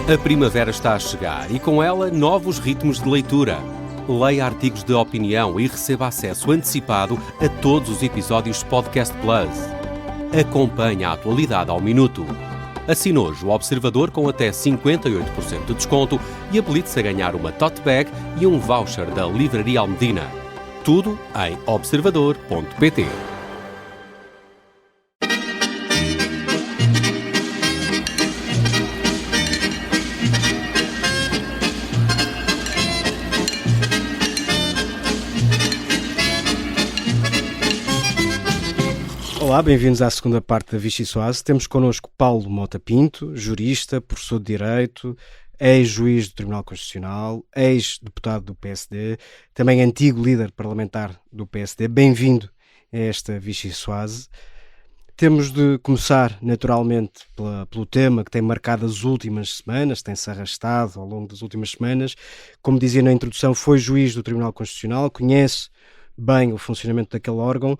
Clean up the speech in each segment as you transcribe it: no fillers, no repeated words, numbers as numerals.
A primavera está a chegar e com ela novos ritmos de leitura. Leia artigos de opinião e receba acesso antecipado a todos os episódios de Podcast Plus. Acompanhe a atualidade ao minuto. Assine hoje o Observador com até 58% de desconto e habilite-se a ganhar uma tote bag e um voucher da Livraria Almedina. Tudo em observador.pt. Olá, bem-vindos à segunda parte da Vichy Soase. Temos connosco Paulo Mota Pinto, jurista, professor de Direito, ex-juiz do Tribunal Constitucional, ex-deputado do PSD, também antigo líder parlamentar do PSD. Bem-vindo a esta Vichy Soase. Temos de começar, naturalmente, pelo tema que tem marcado as últimas semanas, tem-se arrastado ao longo das últimas semanas. Como dizia na introdução, foi juiz do Tribunal Constitucional, conhece bem o funcionamento daquele órgão.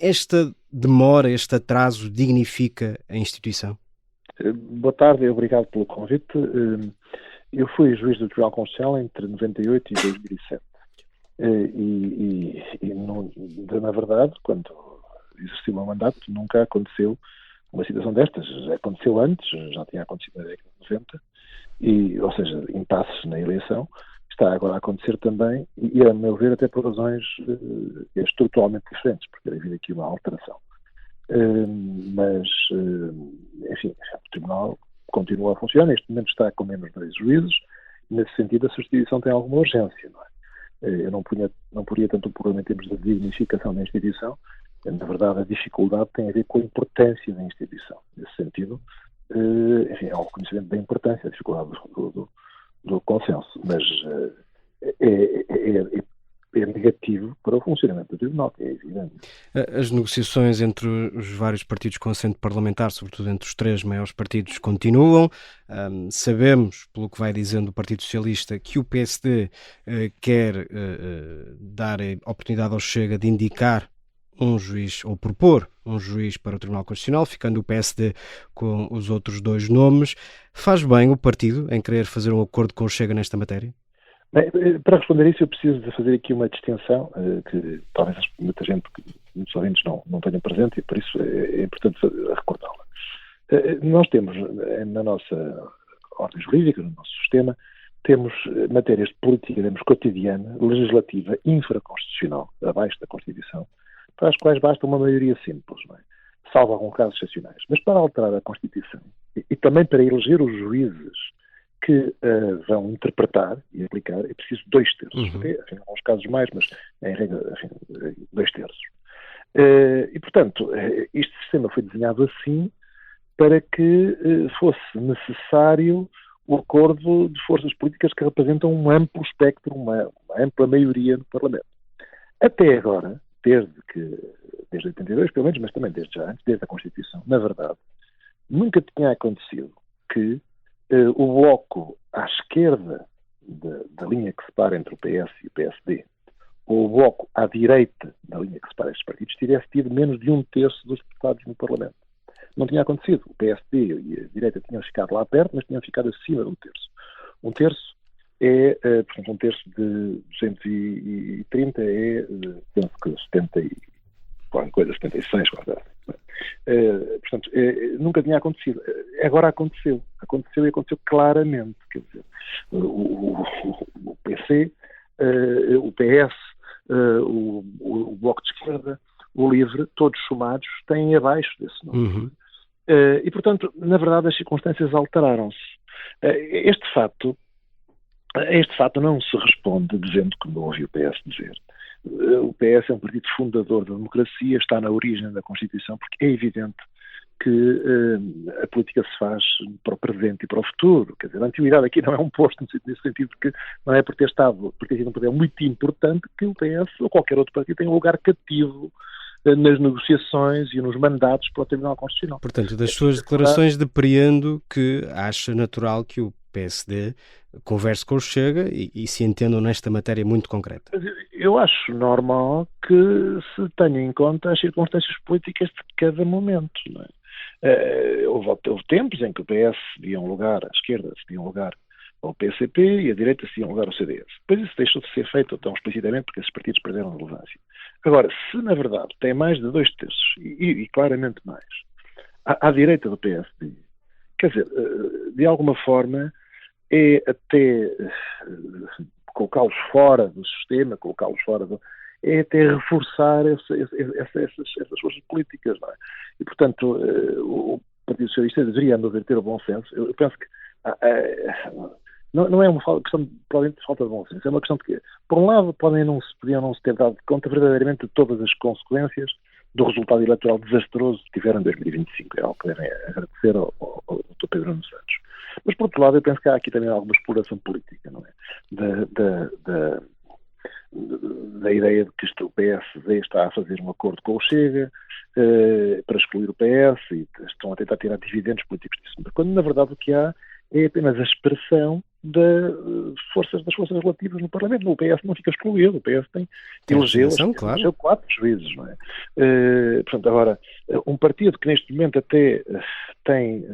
Esta demora, este atraso, dignifica a instituição? Boa tarde e obrigado pelo convite. Eu fui juiz do Tribunal Constitucional entre 98 e 2007. Na verdade, quando exerci o meu mandato, nunca aconteceu uma situação destas. Já aconteceu antes, já tinha acontecido na década de 90, ou seja, impasses na eleição. Está agora a acontecer também, e a meu ver até por razões estruturalmente diferentes, porque deve haver aqui uma alteração. Enfim, o Tribunal continua a funcionar, neste momento está com menos 2 juízes, e nesse sentido a substituição tem alguma urgência, não é? Eu não poria tanto o problema em termos de dignificação da instituição, na verdade a dificuldade tem a ver com a importância da instituição. Nesse sentido, enfim, há um reconhecimento da importância, a dificuldade do consenso, mas é negativo para o funcionamento do Tribunal, que é evidente. As negociações entre os vários partidos com assento parlamentar, sobretudo entre os 3 maiores partidos, continuam. Sabemos, pelo que vai dizendo o Partido Socialista, que o PSD quer dar a oportunidade ao Chega de indicar um juiz, ou propor um juiz para o Tribunal Constitucional, ficando o PSD com os outros 2 nomes. Faz bem o partido em querer fazer um acordo com o Chega nesta matéria? Bem, para responder a isso eu preciso de fazer aqui uma distinção que talvez muitos ouvintes não tenham presente, e por isso é importante recordá-la. Nós temos na nossa ordem jurídica, no nosso sistema, temos matérias de política, digamos, cotidiana, legislativa, infraconstitucional, abaixo da Constituição, para as quais basta uma maioria simples, não é? Salvo alguns casos excepcionais. Mas para alterar a Constituição e também para eleger os juízes que vão interpretar e aplicar, é preciso 2/3. Enfim, em alguns casos mais, mas em regra, 2/3. E, portanto, este sistema foi desenhado assim para que fosse necessário o acordo de forças políticas que representam um amplo espectro, uma ampla maioria no Parlamento. Até agora, desde 82, pelo menos, mas também desde já antes, desde a Constituição, na verdade, nunca tinha acontecido que o bloco à esquerda da linha que separa entre o PS e o PSD, ou o bloco à direita da linha que separa estes partidos, tivesse tido menos de 1/3 dos deputados no Parlamento. Não tinha acontecido. O PSD e a direita tinham ficado lá perto, mas tinham ficado acima de 1/3. 1/3 é, portanto, 1/3 de 230 é, penso que 70 e qualquer coisa, 76, qualquer coisa. Portanto, nunca tinha acontecido. Agora aconteceu e aconteceu claramente. Quer dizer, o PC, o PS, o Bloco de Esquerda, o LIVRE, todos somados, têm abaixo desse número. E, portanto, na verdade, as circunstâncias alteraram-se. Este fato não se responde dizendo que não ouvi o PS dizer. O PS é um partido fundador da democracia, está na origem da Constituição, porque é evidente que a política se faz para o presente e para o futuro. Quer dizer, a antiguidade aqui não é um posto nesse sentido, que não é por ter sido um poder muito importante que o PS ou qualquer outro partido tenha um lugar cativo nas negociações e nos mandatos para o Tribunal Constitucional. Portanto, das suas declarações depreendo que acha natural que o PSD converse com o Chega e se entendam nesta matéria muito concreta. Eu acho normal que se tenha em conta as circunstâncias políticas de cada momento, não é? Houve tempos em que o PS cedia um lugar, a esquerda cedia um lugar ao PCP e a direita cedia um lugar ao CDS. Depois isso deixou de ser feito tão explicitamente porque esses partidos perderam relevância. Agora, se na verdade tem mais de 2/3 e claramente mais à direita do PSD, quer dizer, de alguma forma é até colocá-los fora do sistema, é até reforçar essas forças políticas, não é? E, portanto, o Partido Socialista deveria, a meu ver, ter o bom senso. Eu penso que não é uma questão provavelmente de falta de bom senso, é uma questão de que, por um lado, podiam não se ter dado conta verdadeiramente de todas as consequências do resultado eleitoral desastroso que tiveram em 2025. É algo que devem agradecer ao Dr. Pedro Nuno Santos. Mas, por outro lado, eu penso que há aqui também alguma exploração política, não é? Da ideia de que o PSD está a fazer um acordo com o Chega para excluir o PS e estão a tentar tirar dividendos políticos disso. Quando, na verdade, o que há é apenas a expressão das forças relativas no Parlamento. O PS não fica excluído, o PS elegeu 4 juízes, não é? Portanto, agora, um partido que neste momento até tem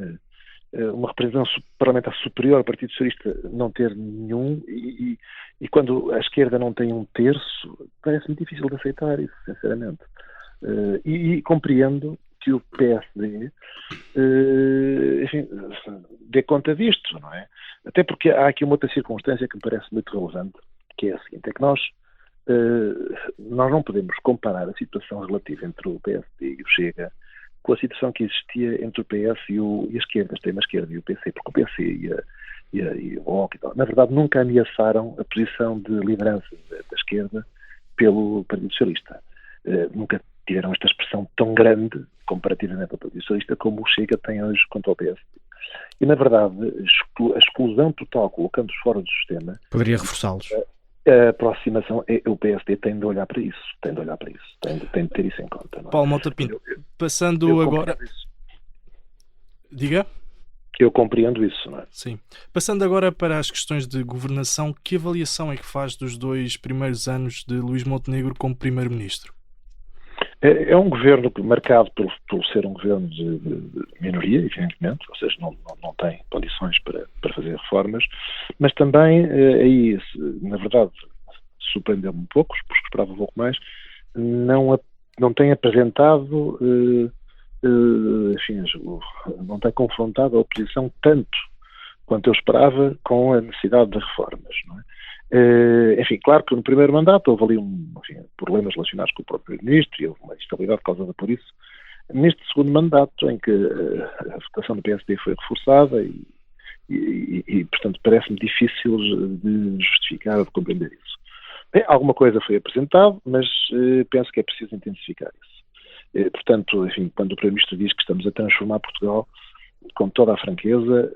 uma representação parlamentar superior ao Partido Socialista não ter nenhum, e quando a esquerda não tem 1/3, parece-me difícil de aceitar isso, sinceramente. E compreendo que o PSD enfim, dê conta disto, não é? Até porque há aqui uma outra circunstância que me parece muito relevante, que é a seguinte, é que nós não podemos comparar a situação relativa entre o PSD e o Chega com a situação que existia entre o PS e a esquerda, a extrema-esquerda e o PC, porque o PC e o Bloco e tal, na verdade nunca ameaçaram a posição de liderança da esquerda pelo Partido Socialista. Nunca tiveram esta expressão tão grande comparativamente ao Partido Socialista como o Chega tem hoje quanto ao PSD. E, na verdade, a exclusão total, colocando-os fora do sistema, poderia reforçá-los. A aproximação, o PSD tem de olhar para isso, tem de ter isso em conta. Não é? Paulo Mota Pinto, passando agora... Diga? Eu compreendo isso, não é? Sim. Passando agora para as questões de governação, que avaliação é que faz dos 2 primeiros anos de Luís Montenegro como Primeiro-Ministro? É um governo marcado por ser um governo de minoria, evidentemente, ou seja, não tem condições para fazer reformas, mas também, aí, na verdade, surpreendeu-me um pouco, porque esperava um pouco mais, não tem apresentado, enfim, não tem confrontado a oposição tanto quanto eu esperava com a necessidade de reformas, não é? Enfim, claro que no primeiro mandato houve ali problemas relacionados com o próprio Primeiro-Ministro e houve uma instabilidade causada por isso. Neste segundo mandato, em que a votação do PSD foi reforçada e portanto, parece-me difícil de justificar ou de compreender isso. Bem, alguma coisa foi apresentado, mas penso que é preciso intensificar isso. Portanto, enfim, quando o Primeiro-Ministro diz que estamos a transformar Portugal com toda a franqueza,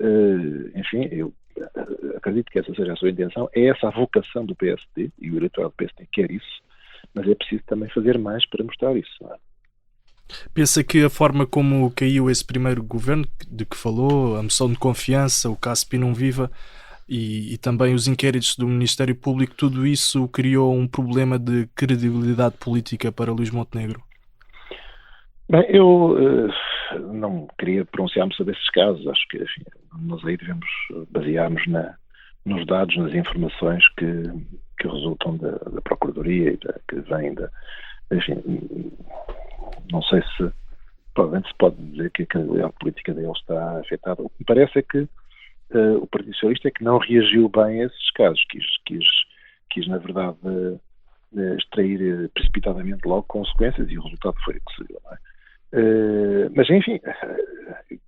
enfim, eu acredito que essa seja a sua intenção, é essa a vocação do PSD, e o eleitorado do PSD quer isso, mas é preciso também fazer mais para mostrar isso. Não é? Pensa que a forma como caiu esse primeiro governo, de que falou, a moção de confiança, o caso Pinão Viva e também os inquéritos do Ministério Público, tudo isso criou um problema de credibilidade política para Luís Montenegro? Bem, eu não queria pronunciar-me sobre esses casos. Acho que, enfim, nós aí devemos basear-nos nos dados, nas informações que resultam da Procuradoria e que vêm enfim, não sei se provavelmente se pode dizer que a credibilidade política dele está afetada. O que me parece é que o Partido Socialista é que não reagiu bem a esses casos. Quis na verdade, extrair precipitadamente logo consequências e o resultado foi o que se deu, não é? Mas, enfim,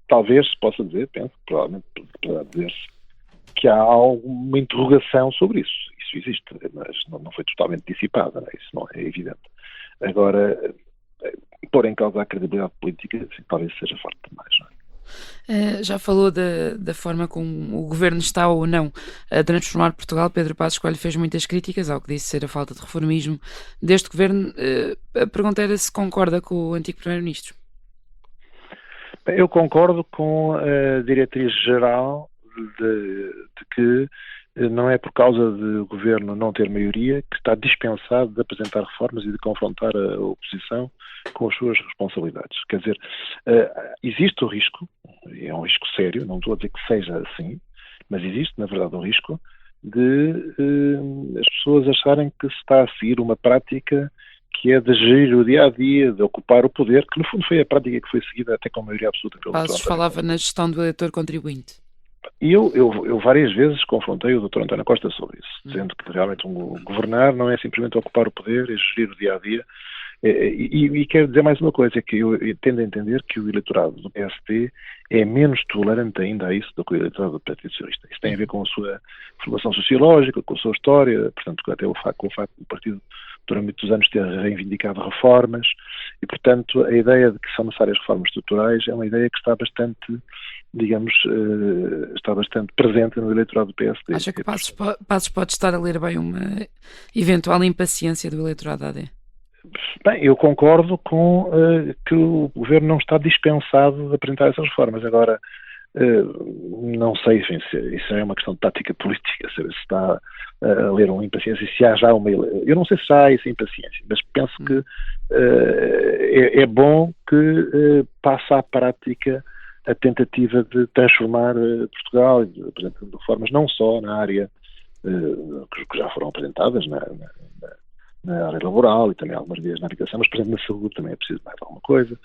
talvez se possa dizer, penso, provavelmente poderá dizer-se que há alguma interrogação sobre isso. Isso existe, mas não foi totalmente dissipada, não é? Isso não é evidente. Agora, pôr em causa a credibilidade política, assim, talvez seja forte demais, não é? Já falou da forma como o governo está ou não a transformar Portugal. Pedro Passos Coelho fez muitas críticas ao que disse ser a falta de reformismo deste governo. A pergunta era se concorda com o antigo primeiro-ministro. Eu concordo com a diretriz geral de que não é por causa do governo não ter maioria que está dispensado de apresentar reformas e de confrontar a oposição com as suas responsabilidades. Quer dizer, existe o risco, e é um risco sério, não estou a dizer que seja assim, mas existe, na verdade, um risco de as pessoas acharem que se está a seguir uma prática que é de gerir o dia-a-dia, de ocupar o poder, que no fundo foi a prática que foi seguida até com a maioria absoluta pelo Passos falava na gestão do eleitor contribuinte. E eu várias vezes confrontei o Dr. António Costa sobre isso, dizendo que realmente governar não é simplesmente ocupar o poder, é gerir o dia-a-dia. E quero dizer mais uma coisa, é que eu tendo a entender que o eleitorado do PSD é menos tolerante ainda a isso do que o eleitorado do Partido Socialista. Isso tem a ver com a sua formação sociológica, com a sua história, portanto, até com o facto do partido durante muitos anos ter reivindicado reformas, e, portanto, a ideia de que são necessárias reformas estruturais é uma ideia que está bastante, digamos, está bastante presente no eleitorado do PSD. Acha que Passos pode estar a ler bem uma eventual impaciência do eleitorado AD? Bem, eu concordo com que o governo não está dispensado de apresentar essas reformas. Agora, não sei, enfim, se isso é uma questão de tática política, se está a ler uma impaciência, se há já uma... Eu não sei se já há essa impaciência, mas penso que é bom que passe à prática a tentativa de transformar Portugal, apresentando reformas não só na área que já foram apresentadas, na área laboral e também algumas vezes na habitação, mas, por exemplo, na saúde também é preciso mais alguma coisa.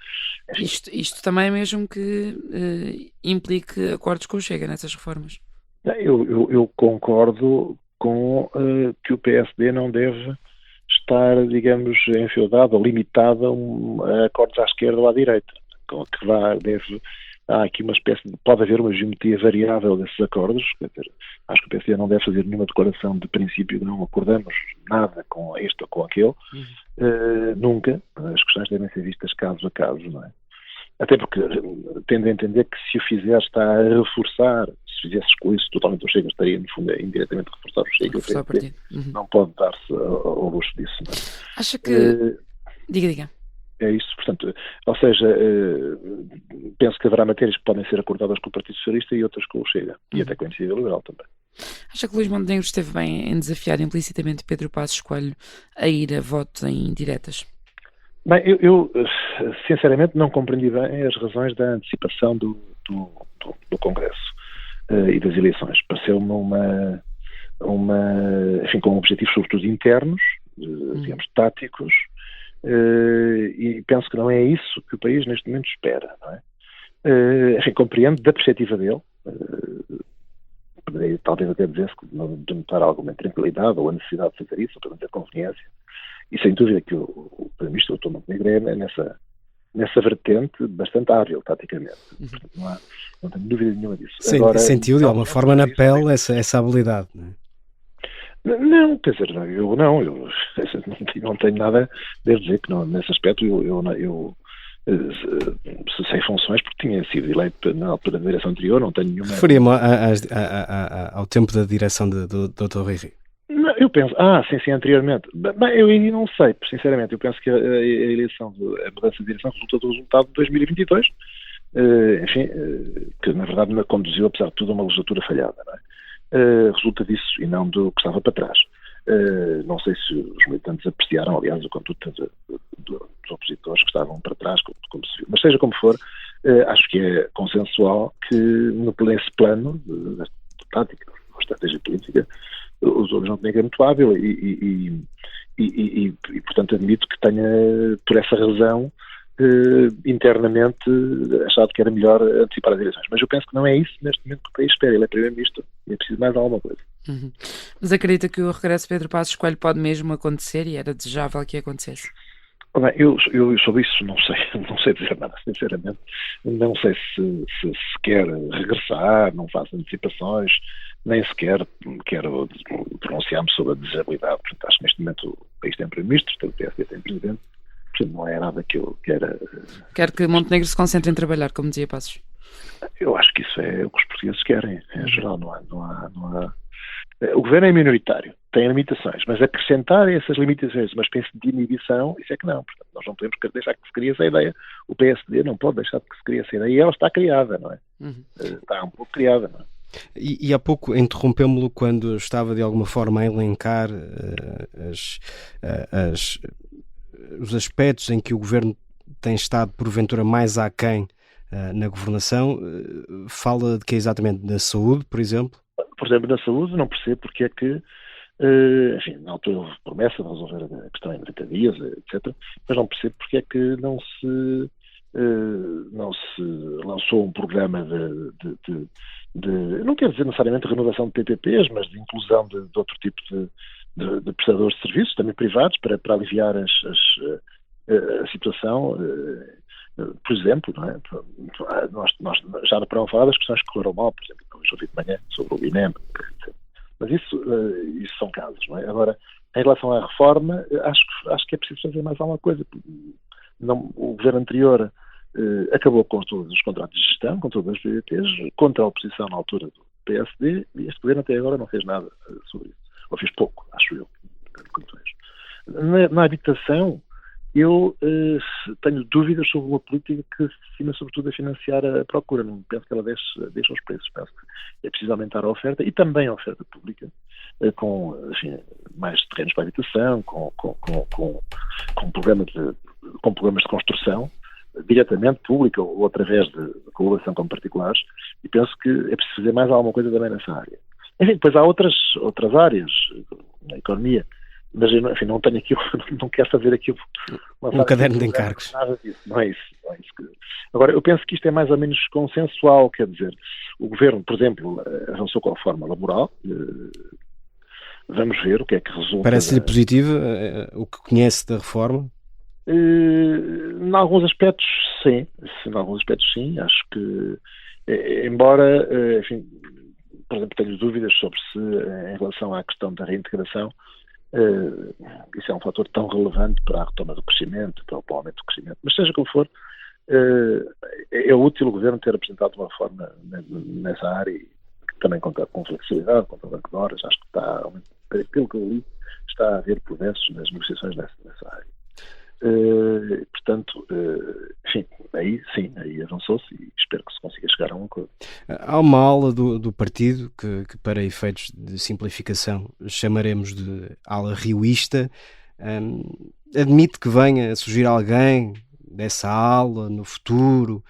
Isto também é mesmo que implique acordos com o Chega nessas reformas? Eu concordo com que o PSD não deve estar, digamos, enfeudado ou limitado a acordos à esquerda ou à direita. Há aqui uma espécie de... Pode haver uma geometria variável desses acordos. Quer dizer, acho que o PSD não deve fazer nenhuma declaração de princípio de não acordamos nada com este ou com aquele. Nunca. As questões devem ser vistas caso a caso, não é? Até porque tendo a entender que se o fizer está a reforçar, se fizesse com isso totalmente o Chega, estaria, no fundo, indiretamente a reforçar o Chega. Reforçar o partido. Não pode dar-se ao luxo disso, não é? Acha que... Diga. É isso, portanto, ou seja, penso que haverá matérias que podem ser acordadas com o Partido Socialista e outras com o Chega, e até com a Iniciativa Liberal também. Acha que Luís Montenegro esteve bem em desafiar implicitamente Pedro Passos Coelho a ir a votos em indiretas? Bem, eu sinceramente não compreendi bem as razões da antecipação do Congresso e das eleições. Pareceu-me enfim, com objetivos sobretudo internos, digamos, táticos, e penso que não é isso que o país neste momento espera, não é? Enfim, compreendo da perspectiva dele, poderia talvez até dizer-se de notar alguma tranquilidade ou a necessidade de fazer isso, ou pelo menos a conveniência, e sem dúvida que o Primeiro-Ministro, o Dr. Montenegro, é nessa vertente bastante hábil, taticamente. Portanto, não tenho dúvida nenhuma disso. Agora, sentiu de alguma forma na pele essa habilidade, não é? Não, quer dizer, eu não tenho nada, devo dizer que não, nesse aspecto eu cessei funções porque tinha sido eleito na altura da direção anterior, não tenho nenhuma... Referia-me ao tempo da direção do Dr. Rui Rio. Não, eu penso, sim, anteriormente. Bem, eu não sei, sinceramente, eu penso que a eleição, a mudança de direção resulta do resultado de 2022, enfim, que na verdade me conduziu, apesar de tudo, a uma legislatura falhada, não é? Resulta disso e não do que estava para trás. Não sei se os militantes apreciaram, aliás, a conduta dos opositores que estavam para trás, como se viu. Mas seja como for, acho que é consensual que nesse plano da tática, da estratégia política, o Dr. Montenegro é muito hábil e, portanto, admito que tenha, por essa razão, internamente achado que era melhor antecipar as eleições. Mas eu penso que não é isso neste momento que o país espera. Ele é Primeiro-Ministro e é preciso mais alguma coisa. Mas acredita que o regresso de Pedro Passos Coelho pode mesmo acontecer e era desejável que acontecesse? Bem, eu sobre isso não sei dizer nada, sinceramente. Não sei se quer regressar, não faço antecipações, nem sequer quero pronunciar-me sobre a desejabilidade. Portanto, acho que neste momento o país tem Primeiro-Ministro, o PSD tem Presidente. Portanto, não é nada que eu queira... Quero que Montenegro se concentre em trabalhar, como dizia Passos. Eu acho que isso é o que os portugueses querem. Em geral, não há... O governo é minoritário, tem limitações, mas acrescentar essas limitações uma espécie de inibição, isso é que não. Portanto, nós não podemos deixar que se crie essa ideia. O PSD não pode deixar que se crie essa ideia e ela está criada, não é? Está um pouco criada, não é? E há pouco interrompeu-me-lo quando estava de alguma forma a elencar os aspectos em que o governo tem estado porventura mais aquém na governação. Fala de que exatamente? Da saúde, por exemplo? Por exemplo, na saúde não percebo porque é que, enfim, na altura houve promessa de resolver a questão em 30 dias, etc., mas não percebo porque é que não se lançou um programa de não quero dizer necessariamente renovação de PPPs, mas de inclusão de outro tipo de prestadores de serviços, também privados, para aliviar a situação. Por exemplo, não é? Nós já para falar das questões que correram mal, por exemplo, hoje ouvi de manhã sobre o INEM, etc. Mas isso são casos, não é? Agora, em relação à reforma, acho que é preciso fazer mais alguma coisa. O governo anterior acabou com todos os contratos de gestão, com todas as PPPs, contra a oposição na altura do PSD, e este governo até agora não fez nada sobre isso. Ou fez pouco, acho eu. Na habitação, eu tenho dúvidas sobre uma política que se destina sobretudo a financiar a procura. Não penso que ela deixe os preços. Penso que é preciso aumentar a oferta e também a oferta pública, com mais terrenos para a habitação, com programas de construção, diretamente pública ou através de colaboração com particulares, e penso que é preciso fazer mais alguma coisa também nessa área. Enfim, depois há outras áreas na economia, mas eu, enfim, não tenho aqui, não quero fazer aqui um caderno de encargos. Nada disso, não é isso. Agora, eu penso que isto é mais ou menos consensual, quer dizer, o governo, por exemplo, avançou com a reforma laboral. Vamos ver o que é que resulta. Parece-lhe positivo o que conhece da reforma? Em alguns aspectos, sim. Em alguns aspectos, sim. Acho que, embora, enfim, por exemplo, tenho dúvidas sobre se, em relação à questão da reintegração, isso é um fator tão relevante para a retoma do crescimento, para o aumento do crescimento. Mas seja como for, é útil o governo ter apresentado uma reforma nessa área e também contar com flexibilidade, com o banco de horas. Acho que está, pelo que eu li, está a haver progressos nas negociações nessa área. Portanto, enfim, aí avançou-se e espero que se consiga chegar a um acordo. Há uma ala do partido que para efeitos de simplificação chamaremos de ala rioísta. Admite que venha a surgir alguém dessa ala no futuro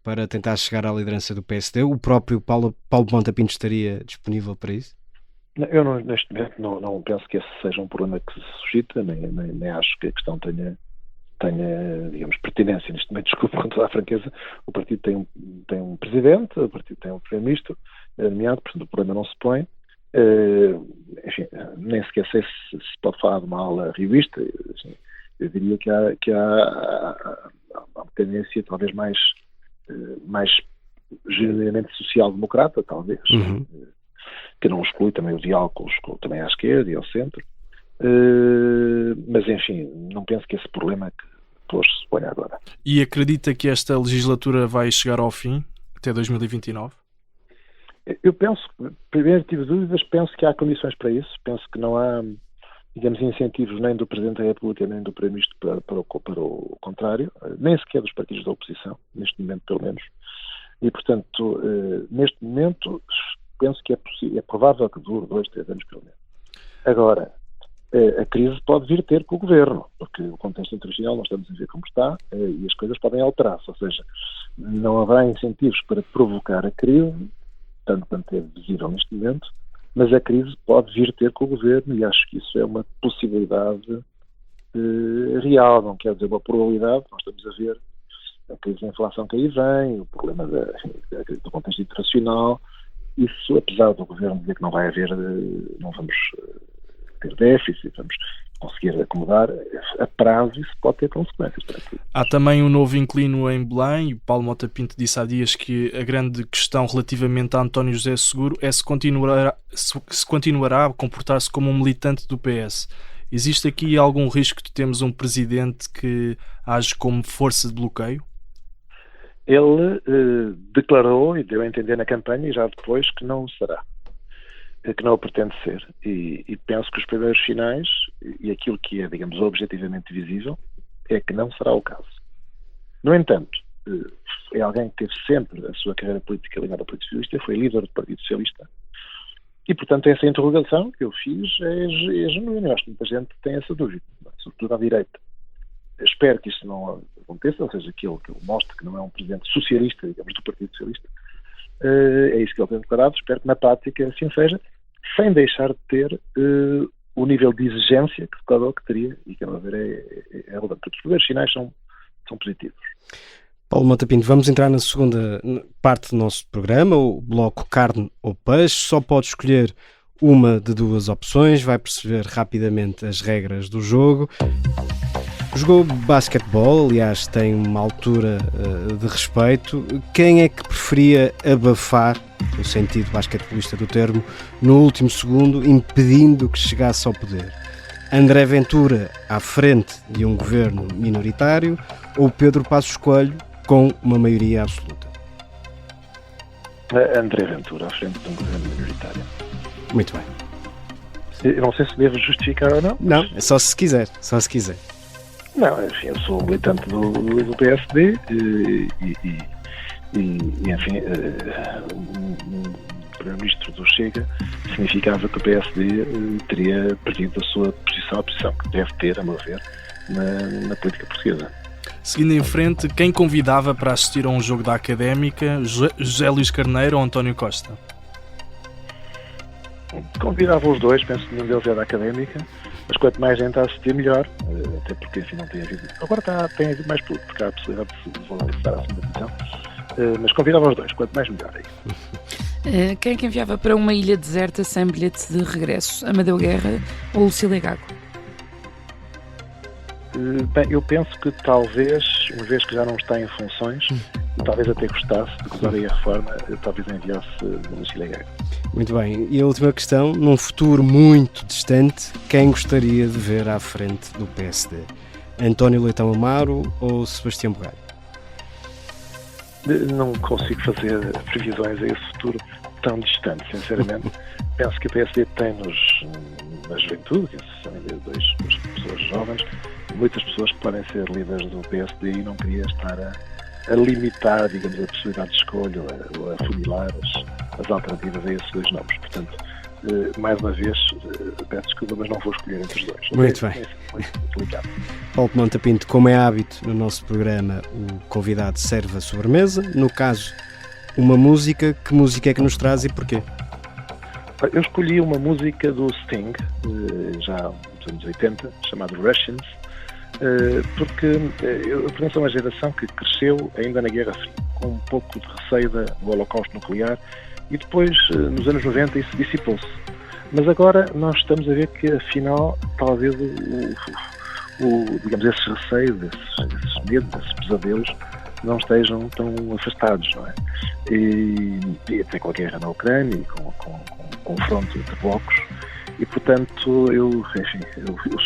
para tentar chegar à liderança do PSD? O próprio Paulo Monta Pinto estaria disponível para isso? Eu neste momento não penso que esse seja um problema que se suscita, nem acho que a questão tenha, digamos, pertinência neste momento. Desculpe, com toda a franqueza, o partido tem um presidente, o partido tem um primeiro-ministro nomeado, portanto o problema não se põe. Enfim, nem sequer sei se pode falar de uma ala rivista. Assim, eu diria que há uma tendência talvez mais genuinamente social-democrata, talvez. Uhum. Que não exclui também o diálogo também à esquerda e ao centro. Mas, enfim, não penso que esse problema que hoje se ponha agora. E acredita que esta legislatura vai chegar ao fim, até 2029? Eu penso, primeiro tive dúvidas, penso que há condições para isso, penso que não há, digamos, incentivos nem do Presidente da República nem do Primeiro-Ministro para o contrário, nem sequer dos partidos da oposição, neste momento pelo menos. E, portanto, neste momento penso que é provável que dure 2-3 anos pelo menos. Agora, a crise pode vir ter com o governo, porque o contexto internacional nós estamos a ver como está e as coisas podem alterar-se, ou seja, não haverá incentivos para provocar a crise, tanto quanto é visível neste momento, mas a crise pode vir ter com o governo e acho que isso é uma possibilidade real, não quer dizer uma probabilidade. Nós estamos a ver a crise da inflação que aí vem, o problema do contexto internacional. Isso, apesar do governo dizer que não vai haver, não vamos ter déficit, vamos conseguir acomodar, a prazo isso pode ter consequências para aquilo. Há também um novo inquilino em Belém, e o Paulo Mota Pinto disse há dias que a grande questão relativamente a António José Seguro é se continuará a comportar-se como um militante do PS. Existe aqui algum risco de termos um presidente que age como força de bloqueio? Ele declarou e deu a entender na campanha e já depois que não será, que não o pretende ser. E penso que os primeiros sinais e aquilo que é, digamos, objetivamente visível é que não será o caso. No entanto, é alguém que teve sempre a sua carreira política ligada ao Partido Socialista, foi líder do Partido Socialista. E, portanto, essa interrogação que eu fiz é genuína. Eu acho que muita gente tem essa dúvida, sobretudo à direita. Eu espero que isso não aconteça, ou seja, que ele mostre que não é um presidente socialista, digamos, do Partido Socialista. É isso que ele tem declarado. Espero que na prática assim seja, sem deixar de ter o nível de exigência que declarou que teria, e que, a meu ver, é relevante. Os primeiros sinais são positivos. Paulo Mota Pinto, vamos entrar na segunda parte do nosso programa, o bloco carne ou peixe. Só pode escolher uma de duas opções, vai perceber rapidamente as regras do jogo. Jogou basquetebol, aliás, tem uma altura de respeito. Quem é que preferia abafar, no sentido basquetebolista do termo, no último segundo, impedindo que chegasse ao poder? André Ventura à frente de um governo minoritário ou Pedro Passos Coelho com uma maioria absoluta? André Ventura à frente de um governo minoritário. Muito bem. Eu não sei se devo justificar ou não. Não, é só se quiser, só se quiser. Não, enfim, eu sou militante do PSD e enfim, o primeiro-ministro do Chega significava que o PSD teria perdido a sua posição, a posição que deve ter, a meu ver, na política portuguesa. Seguindo em frente, quem convidava para assistir a um jogo da Académica, José Luís Carneiro ou António Costa? Convidava os dois, penso que nenhum deles é da Académica, mas quanto mais gente a assistir, melhor, até porque enfim não tem havido. Agora tem havido mais público, porque há a possibilidade de se valorizar a segunda divisão, mas convidava os dois, quanto mais melhor aí. Quem é que enviava para uma ilha deserta sem bilhete de regresso? Amadeu Guerra ou Lucília Gago? Bem, eu penso que talvez, uma vez que já não está em funções, talvez até gostasse de gozar aí a reforma, talvez enviasse Lucília Gago. Muito bem. E a última questão, num futuro muito distante, quem gostaria de ver à frente do PSD? António Leitão Amaro ou Sebastião Bugalho? Não consigo fazer previsões a esse futuro tão distante, sinceramente. Penso que o PSD tem na juventude, que são duas pessoas jovens, muitas pessoas que podem ser líderes do PSD e não queria estar a limitar, digamos, a possibilidade de escolha ou a funilar as alternativas a esses dois nomes. Portanto, mais uma vez, peço desculpa, mas não vou escolher entre os dois. Muito bem. Muito complicado. Paulo Mota Pinto, como é hábito no nosso programa, o convidado serve a sobremesa. No caso, uma música. Que música é que nos traz e porquê? Eu escolhi uma música do Sting, já nos anos 80, chamada Russians, porque eu pertenço a uma geração que cresceu ainda na Guerra Fria, com um pouco de receio do Holocausto nuclear, e depois, nos anos 90, isso dissipou-se. Mas agora nós estamos a ver que, afinal, talvez digamos, esses receios, esses medos, esses pesadelos, não estejam tão afastados, não é? E até com a guerra na Ucrânia e com o confronto entre blocos, e portanto eu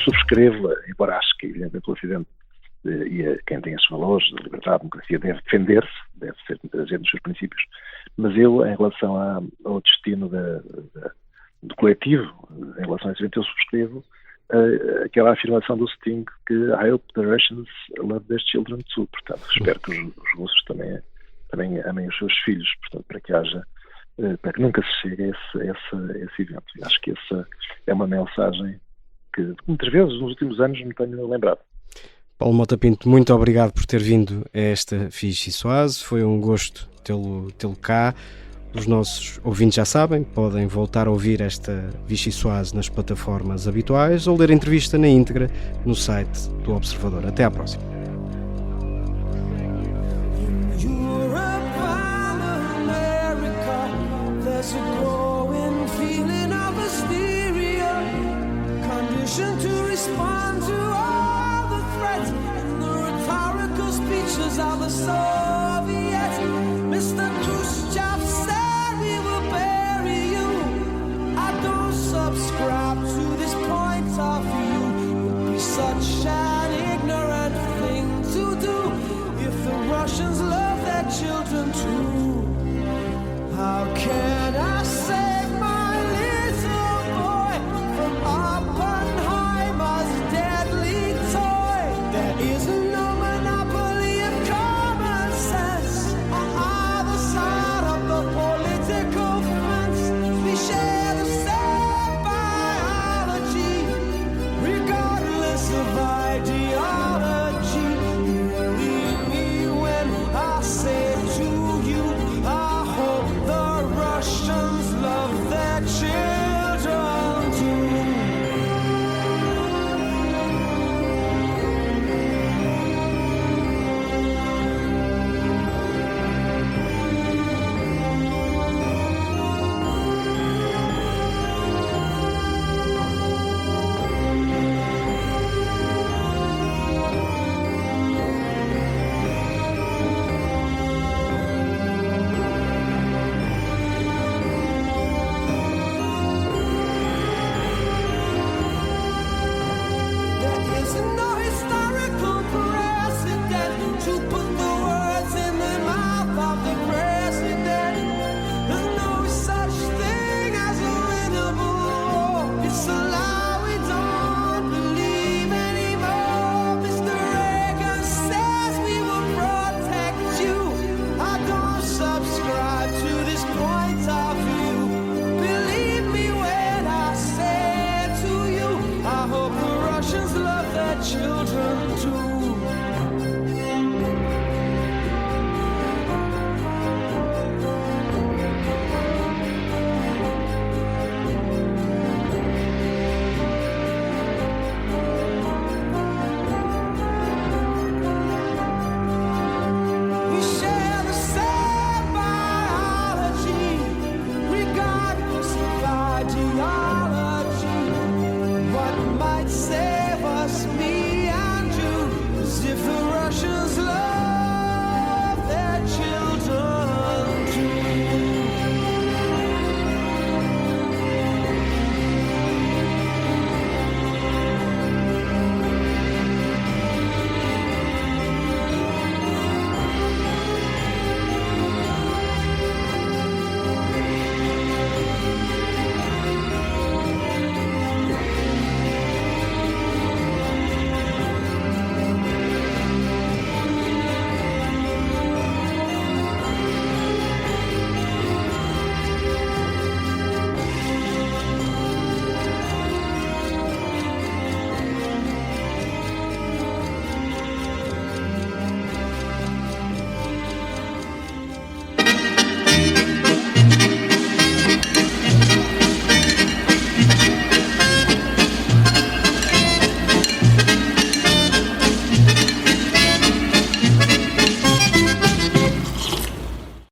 subscrevo, embora acho que evidentemente o Ocidente e quem tem esses valores de liberdade, de democracia deve defender-se, deve ser agente dos seus princípios, mas eu, em relação ao destino do coletivo, em relação a esse evento, eu subscrevo aquela afirmação do Sting que I hope the Russians love their children too. Portanto, espero que os russos também amem os seus filhos, portanto, para que nunca se chegue a esse evento. E acho que essa é uma mensagem que muitas vezes nos últimos anos me tenho lembrado. Paulo Mota Pinto, muito obrigado por ter vindo a esta Vichy Soase. Foi um gosto tê-lo cá. Os nossos ouvintes já sabem, podem voltar a ouvir esta Vichy Soase nas plataformas habituais ou ler a entrevista na íntegra no site do Observador. Até à próxima. Of the soul